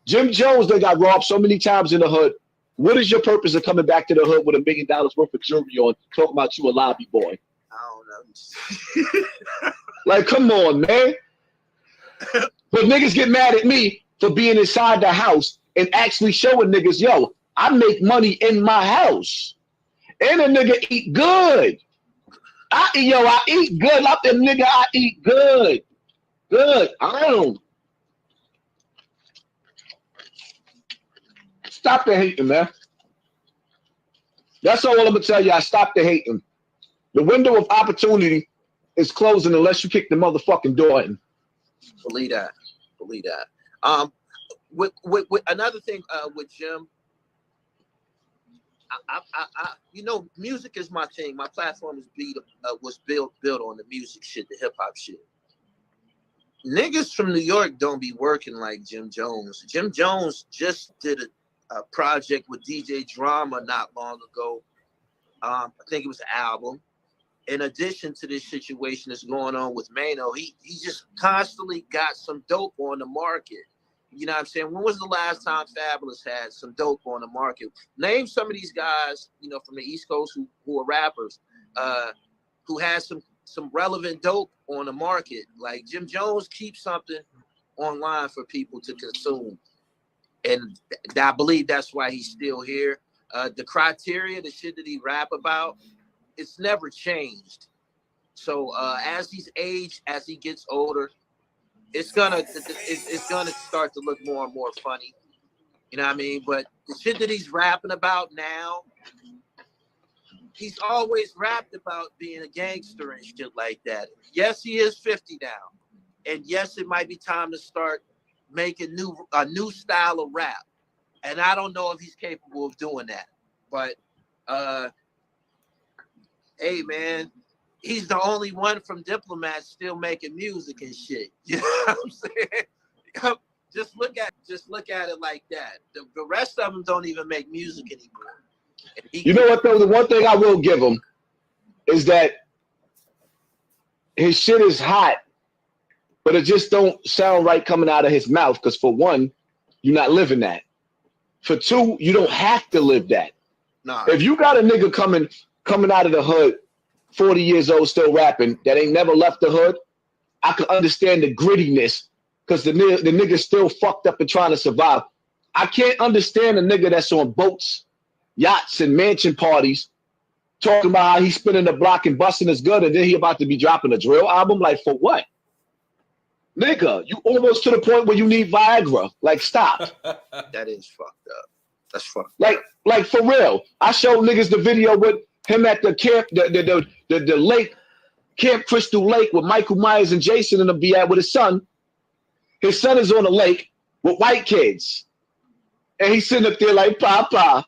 Jim Jones, they got robbed so many times in the hood. What is your purpose of coming back to the hood with $1 million worth of jewelry on, talking about you a lobby boy? I don't know. Like, come on, man. But niggas get mad at me for being inside the house and actually showing niggas, yo, I make money in my house. And a nigga eat good. I eat good. Like them nigga, I eat good. Good. I don't. Stop the hating, man. That's all I'm gonna tell you. I stop the hating. The window of opportunity is closing unless you kick the motherfucking door in. Believe that. With another thing with Jim, I music is my thing. My platform was built on the music shit, the hip hop shit. Niggas from New York don't be working like Jim Jones. Jim Jones just did a project with DJ Drama not long ago. I think it was an album. In addition to this situation that's going on with Mano, he just constantly got some dope on the market. You know what I'm saying? When was the last time Fabulous had some dope on the market? Name some of these guys, from the East Coast who are rappers, who had some relevant dope on the market. Like Jim Jones keeps something online for people to consume. And I believe that's why he's still here. The criteria, the shit that he rap about, it's never changed. So as he's aged, as he gets older, it's gonna start to look more and more funny. You know what I mean? But the shit that he's rapping about now, he's always rapped about being a gangster and shit like that. Yes, he is 50 now. And yes, it might be time to start making a new style of rap. And I don't know if he's capable of doing that. But hey man, he's the only one from Diplomat still making music and shit. You know what I'm saying? Just look at it like that. The rest of them don't even make music anymore. You know what though? The one thing I will give him is that his shit is hot, but it just don't sound right coming out of his mouth. Because for one, you're not living that. For two, you don't have to live that. Nah. If you got a nigga coming out of the hood, 40 years old, still rapping, that ain't never left the hood, I could understand the grittiness because the nigga's still fucked up and trying to survive. I can't understand a nigga that's on boats, yachts, and mansion parties talking about how he's spinning the block and busting his gun, and then he about to be dropping a drill album. Like, for what? Nigga, you almost to the point where you need Viagra. Like, stop. That is fucked up. That's fucked up. Like for real. I showed niggas the video with him at the camp, the lake, Camp Crystal Lake, with Michael Myers and Jason and them be at with his son. His son is on the lake with white kids. And he's sitting up there like, Papa.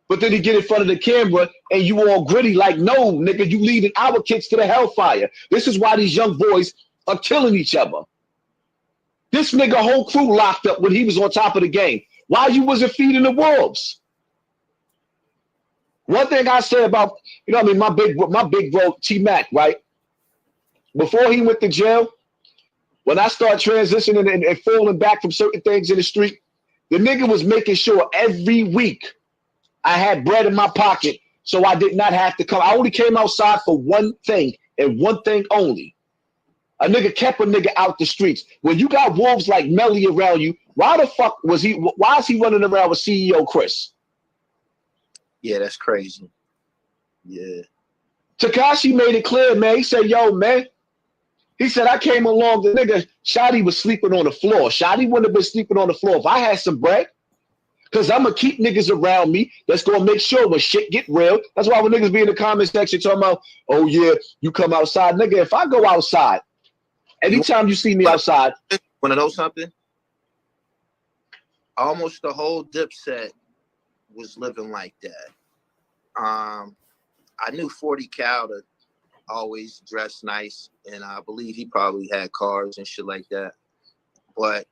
But then he get in front of the camera and you all gritty like, no, nigga, you leading our kids to the hellfire. This is why these young boys are killing each other. This nigga whole crew locked up when he was on top of the game. Why you wasn't feeding the wolves? One thing I say about, my big bro, T-Mac, right? Before he went to jail, when I started transitioning and falling back from certain things in the street, the nigga was making sure every week I had bread in my pocket so I did not have to come. I only came outside for one thing and one thing only. A nigga kept a nigga out the streets. When you got wolves like Melly around you, why is he running around with CEO Chris? Yeah, that's crazy. Yeah. Tekashi made it clear, man. He said, yo, man. He said, I came along, the nigga, Shotty was sleeping on the floor. Shotty wouldn't have been sleeping on the floor if I had some bread. Because I'm going to keep niggas around me that's going to make sure when shit get real. That's why when niggas be in the comment section talking about, oh, yeah, you come outside. Nigga, if I go outside, anytime you see me outside. Want to know something? Almost the whole Dipset was living like that. I knew 40 Cal to always dress nice, and I believe he probably had cars and shit like that. But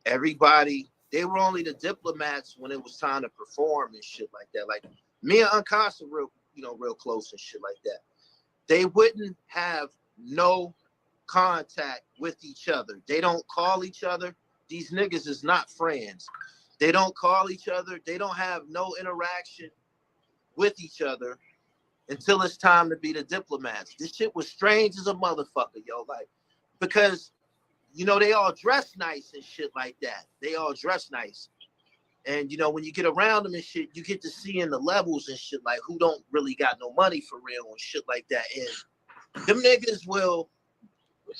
everybody, they were only the diplomats when it was time to perform and shit like that. Like me and Uncasa real, real close and shit like that. They wouldn't have no contact with each other. They don't call each other. These niggas is not friends. They don't call each other. They don't have no interaction with each other until it's time to be the diplomats. This shit was strange as a motherfucker, yo. Like, because, they all dress nice and shit like that. They all dress nice. And, when you get around them and shit, you get to see in the levels and shit, like, who don't really got no money for real and shit like that. And them niggas will,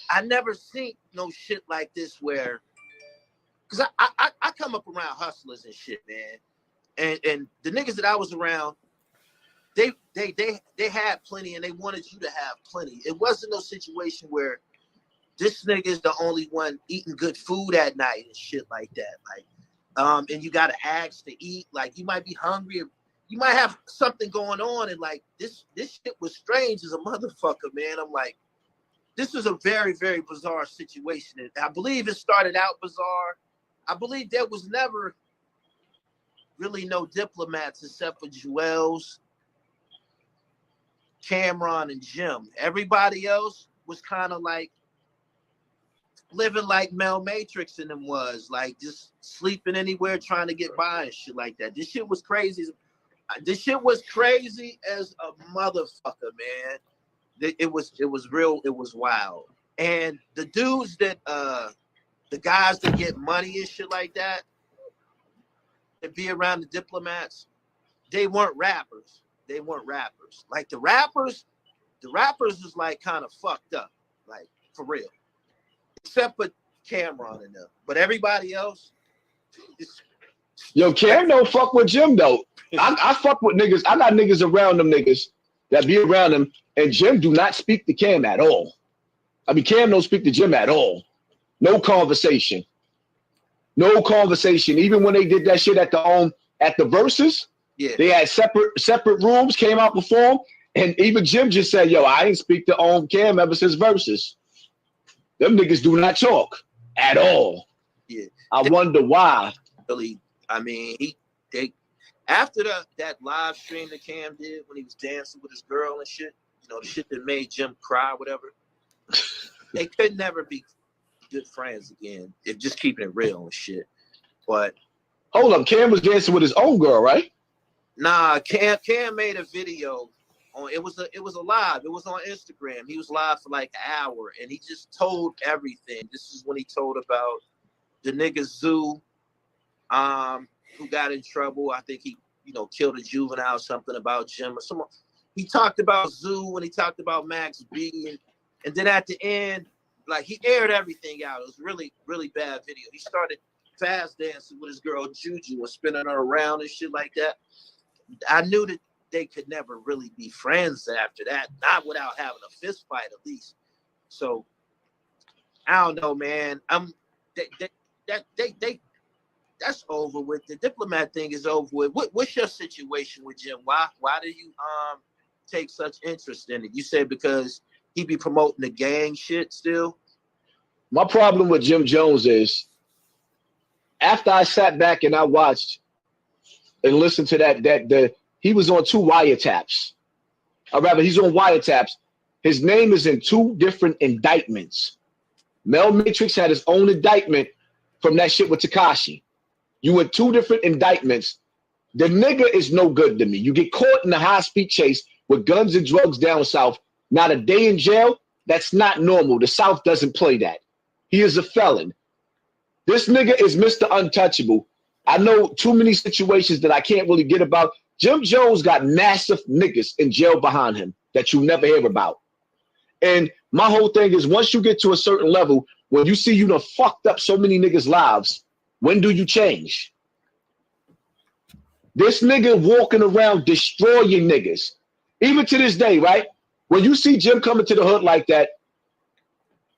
I never seen no shit like this where, because I come up around hustlers and shit, man. And the niggas that I was around, they had plenty and they wanted you to have plenty. It wasn't no situation where this nigga is the only one eating good food at night and shit like that. Like, and you gotta ask to eat. Like, you might be hungry, you might have something going on, and like this shit was strange as a motherfucker, man. I'm like, this was a very, very bizarre situation. And I believe it started out bizarre. I believe there was never really no diplomats except for Joel's, Cameron, and Jim. Everybody else was kind of like living like Mel Matrix and them was, like, just sleeping anywhere trying to get by and shit like that. This shit was crazy. This shit was crazy as a motherfucker, man. It was real. It was wild. And the dudes that, the guys that get money and shit like that, that be around the diplomats, they weren't rappers. They weren't rappers. Like the rappers is like kind of fucked up, like for real. Except for Cameron and them. But everybody else. Yo, Cam don't fuck with Jim though. I fuck with niggas. I got niggas around them niggas that be around him, and Jim do not speak to Cam at all. I mean, Cam don't speak to Jim at all. No conversation. No conversation. Even when they did that shit at the Versus, yeah, they had separate rooms, came out perform, and even Jim just said, yo, I ain't speak to Cam ever since Versus. Them niggas do not talk at all. Yeah. I wonder why. Really, I mean, after that live stream that Cam did when he was dancing with his girl and shit, the shit that made Jim cry, whatever, they could never be good friends again, if just keeping it real and shit. But hold up, Cam was dancing with his own girl, right? Nah, Cam made a video on it was a live. It was on Instagram. He was live for like an hour and he just told everything. This is when he told about the nigga Zoo, who got in trouble. I think he, killed a juvenile, something about Jim or someone. He talked about Zoo and he talked about Max B, and then at the end, like, he aired everything out. It was really, really bad video. He started fast dancing with his girl Juju and spinning her around and shit like that. I knew that they could never really be friends after that, not without having a fist fight at least. So I don't know, man. That's over with. The diplomat thing is over with. What's your situation with Jim? Why do you take such interest in it? You said because he be promoting the gang shit still? My problem with Jim Jones is after I sat back and I watched and listened to that he was on 2 wiretaps. Or rather, he's on wiretaps. His name is in 2 different indictments. Mel Matrix had his own indictment from that shit with Tekashi. You in 2 different indictments. The nigga is no good to me. You get caught in a high-speed chase with guns and drugs down south. Not a day in jail. That's not normal. The South doesn't play that. He is a felon. This nigga is Mr. Untouchable. I know too many situations that I can't really get about. Jim Jones got massive niggas in jail behind him that you never hear about. And my whole thing is once you get to a certain level, when you see you done fucked up so many niggas' lives, when do you change? This nigga walking around destroying niggas. Even to this day, right? When you see Jim coming to the hood like that,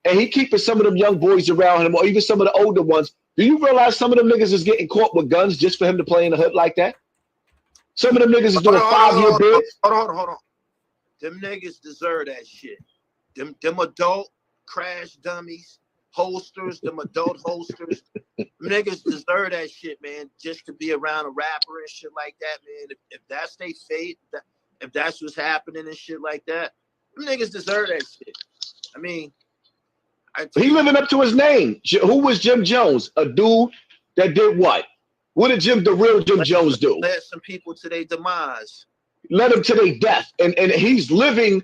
and he keeping some of them young boys around him, or even some of the older ones, do you realize some of them niggas is getting caught with guns just for him to play in the hood like that? Some of them niggas is doing 5-year bids. Hold on. Them niggas deserve that shit. Them adult crash dummies, holsters, them adult holsters. Niggas deserve that shit, man, just to be around a rapper and shit like that, man. If that's their fate, if that's what's happening and shit like that, them niggas deserve that shit. I mean, he living up to his name. Who was Jim Jones? A dude that did what? What did the real Jim Jones do? Led some people to their demise. Led them to their death. And he's living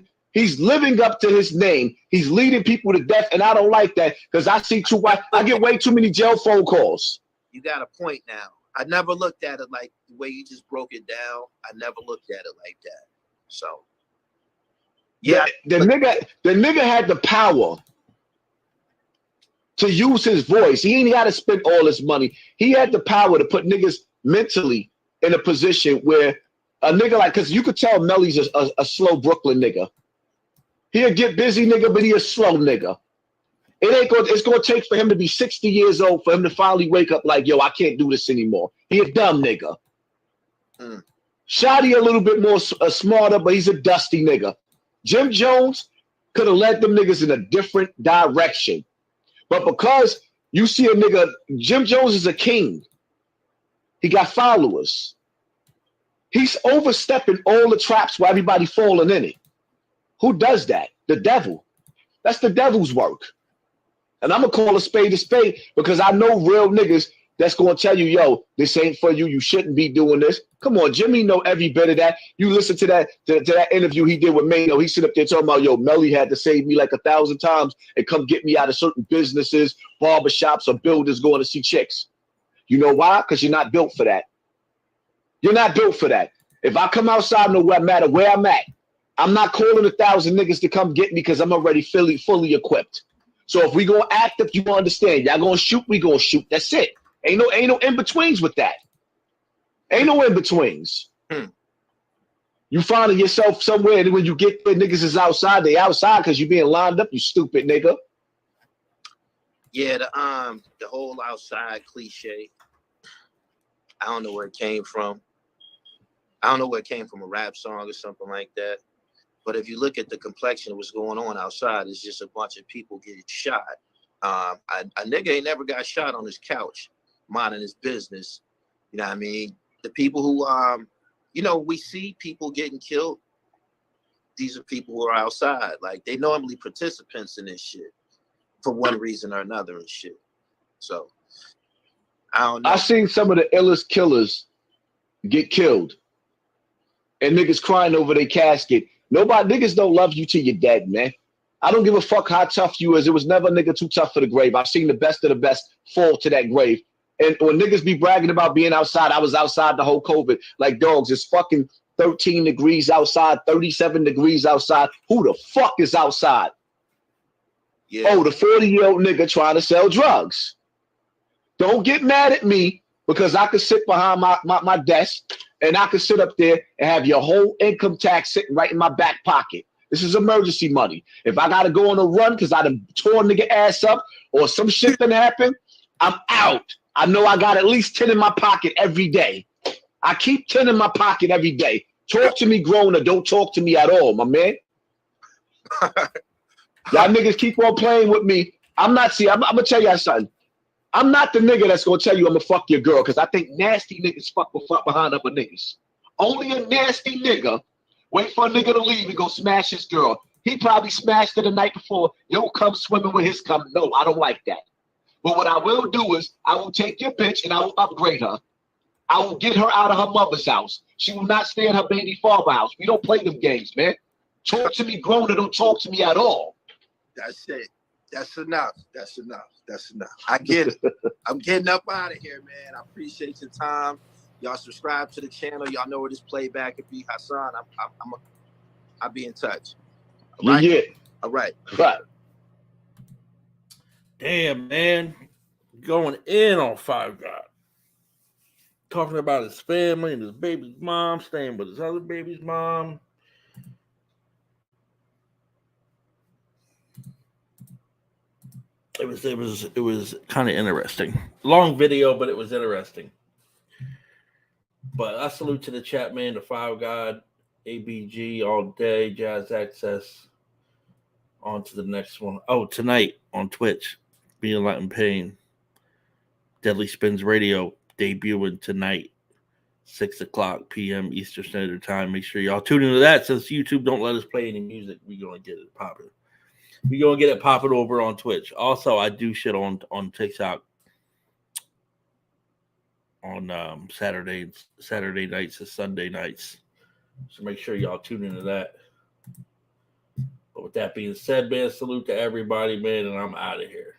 up to his name. He's leading people to death, and I don't like that because I get way too many jail phone calls. You got a point now. I never looked at it like the way you just broke it down. I never looked at it like that. So, yeah. The nigga had the power to use his voice. He ain't got to spend all his money. He had the power to put niggas mentally in a position where a nigga because you could tell Melly's a slow Brooklyn nigga. He'll get busy nigga, but he a slow nigga. It's gonna take for him to be 60 years old for him to finally wake up like, yo, I can't do this anymore. He a dumb nigga. Shotty a little bit more smarter, but he's a dusty nigga. Jim Jones could have led them niggas in a different direction. But because you see a nigga, Jim Jones is a king. He got followers. He's overstepping all the traps while everybody falling in it. Who does that? The devil. That's the devil's work. And I'm going to call a spade because I know real niggas that's going to tell you, yo, this ain't for you. You shouldn't be doing this. Come on, Jimmy know every bit of that. You listen to that interview he did with Mano. He sit up there talking about, yo, Melly had to save me like 1,000 times and come get me out of certain businesses, barbershops, or builders going to see chicks. You know why? Because you're not built for that. You're not built for that. If I come outside, no matter where I'm at, I'm not calling 1,000 niggas to come get me because I'm already fully equipped. So if we gonna act, if you understand, y'all gonna shoot, we gonna shoot. That's it. Ain't no in-betweens with that. Ain't no in-betweens. You finding yourself somewhere, and when you get there, niggas is outside. They outside because you being lined up, you stupid nigga. Yeah, the whole outside cliche. I don't know where it came from. I don't know where it came from, a rap song or something like that. But if you look at the complexion of what's going on outside, it's just a bunch of people getting shot. A nigga ain't never got shot on his couch, minding his business. You know what I mean? The people who, we see people getting killed. These are people who are outside. Like, they normally participants in this shit for one reason or another and shit. So, I don't know. I seen some of the illest killers get killed. And niggas crying over their casket. Niggas don't love you till you're dead, man. I don't give a fuck how tough you is. It was never a nigga too tough for the grave. I've seen the best of the best fall to that grave. And when niggas be bragging about being outside, I was outside the whole COVID. Like, dogs, it's fucking 13 degrees outside, 37 degrees outside. Who the fuck is outside? Yeah. Oh, the 40-year-old nigga trying to sell drugs. Don't get mad at me because I could sit behind my desk and I could sit up there and have your whole income tax sitting right in my back pocket. This is emergency money. If I got to go on a run because I done tore nigga ass up or some shit done happen, I'm out. I know I got at least 10 in my pocket every day. I keep 10 in my pocket every day. Talk to me grown or don't talk to me at all, my man. Y'all niggas keep on playing with me. I'm going to tell y'all something. I'm not the nigga that's going to tell you I'm going to fuck your girl because I think nasty niggas fuck behind other niggas. Only a nasty nigga wait for a nigga to leave and go smash his girl. He probably smashed her the night before. Yo, come swimming with his cum. No, I don't like that. But what I will do is I will take your bitch and I will upgrade her. I will get her out of her mother's house. She will not stay in her baby father's house. We don't play them games, man. Talk to me grown or don't talk to me at all. That's it. That's enough. That's enough. That's enough. I get it. I'm getting up out of here, man. I appreciate your time. Y'all subscribe to the channel. Y'all know where this playback could be. Hassan, I'll be in touch. All right? Yeah. All right. Right. Damn, man. Going in on Five God. Talking about his family and his baby's mom, staying with his other baby's mom. It was kind of interesting. Long video, but it was interesting. But I salute to the chat, man, the Five God, ABG all day, Jazz Access. On to the next one. Oh, tonight on Twitch. Me and Latin Pain. Deadly Spins Radio debuting tonight, 6:00 p.m. Eastern Standard Time. Make sure y'all tune into that. Since YouTube don't let us play any music, we're going to get it popping. We're going to get it popping over on Twitch. Also, I do shit on TikTok on Saturday nights and Sunday nights. So make sure y'all tune into that. But with that being said, man, salute to everybody, man, and I'm out of here.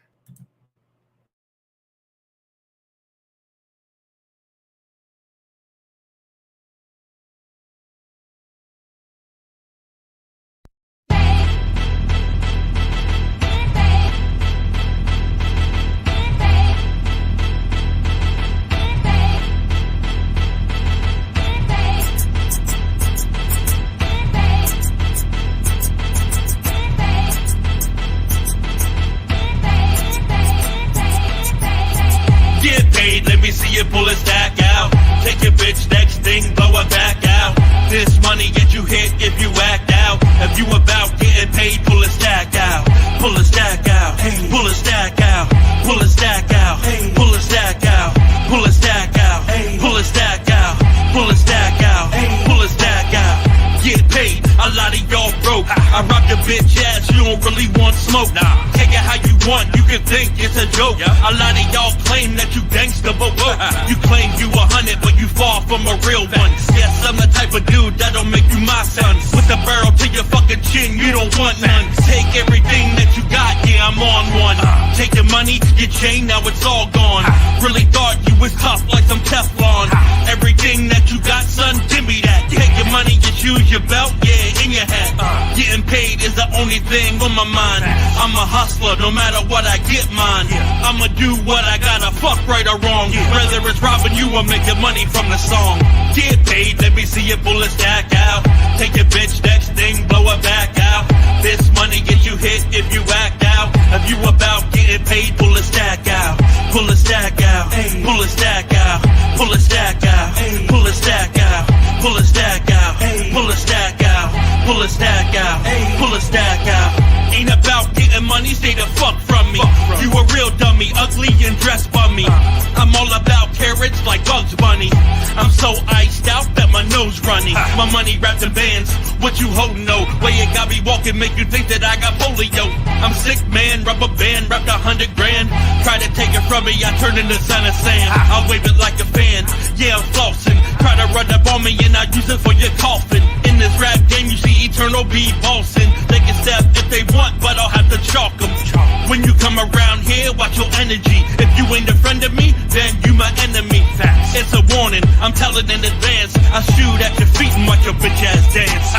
You pull it stack out. Take your bitch next thing, blow her back out. This money get you hit if you act out. If you about getting paid, pull a stack out. Pull a stack out. Pull a stack out. Pull a stack out. Pull a stack out. Pull a stack out. Pull a stack out. Pull a stack out. Pull a stack out. Get paid. A lot of y'all broke. I rock your bitch ass. You don't really want smoke. Take it how you want. You can think it's a joke. A lot of y'all claim that you gangsta, but you claim you 100, but you far from a real one. Yes, I'm the type of dude that'll make you my son. With the barrel to your fucking chin, you don't want none. Take everything that you got, yeah, I'm on one. Take your money, your chain, now it's all gone. Really thought you was tough like some Teflon. Everything that you got, son, give me that. Take your money, your shoes, your belt, yeah, in your hat. Getting paid is the only thing on my mind. I'm a hustler, no matter what I get mine. I'ma do what I gotta, fuck right or wrong. Whether it's robbing you or making money from the song. Get paid, let me see you pull a stack out. Take your bitch next thing, blow her back out. This money get you hit if you act out. If you about getting paid, pull a stack out. Pull a stack out. Pull a stack out. Pull a stack out. Pull a stack out. Pull a stack out. Pull a stack out. Pull a stack out. Pull a stack out. Ain't about getting money, stay the fuck from me. You a real dummy, ugly and dressed bummy. I'm all about carrots like Bugs Bunny. I'm so iced out that my nose runny. My money wrapped in bands, what you holding no? Way it got me walking, make you think that I got polio. I'm sick man, rubber band, wrapped 100 grand. Try to take it from me, I turn into Son of Sam. I'll wave it like a fan, yeah I'm flossing. Try to run up on me and I use it for your coffin. In this rap game you see Eternal be bossing. They can step if they want, but I'll have to chalk them. When you come around here, watch your energy. If you ain't a friend of me, then you my enemy. It's a warning, I'm telling in advance. I shoot at your feet and watch your bitch ass dance.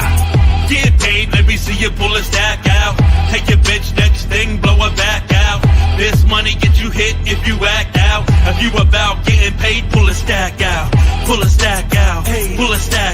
Get paid, let me see you pull a stack out. Take your bitch next thing, blow her back out. This money get you hit if you act out. If you about getting paid, pull a stack out. Pull a stack out. Pull a stack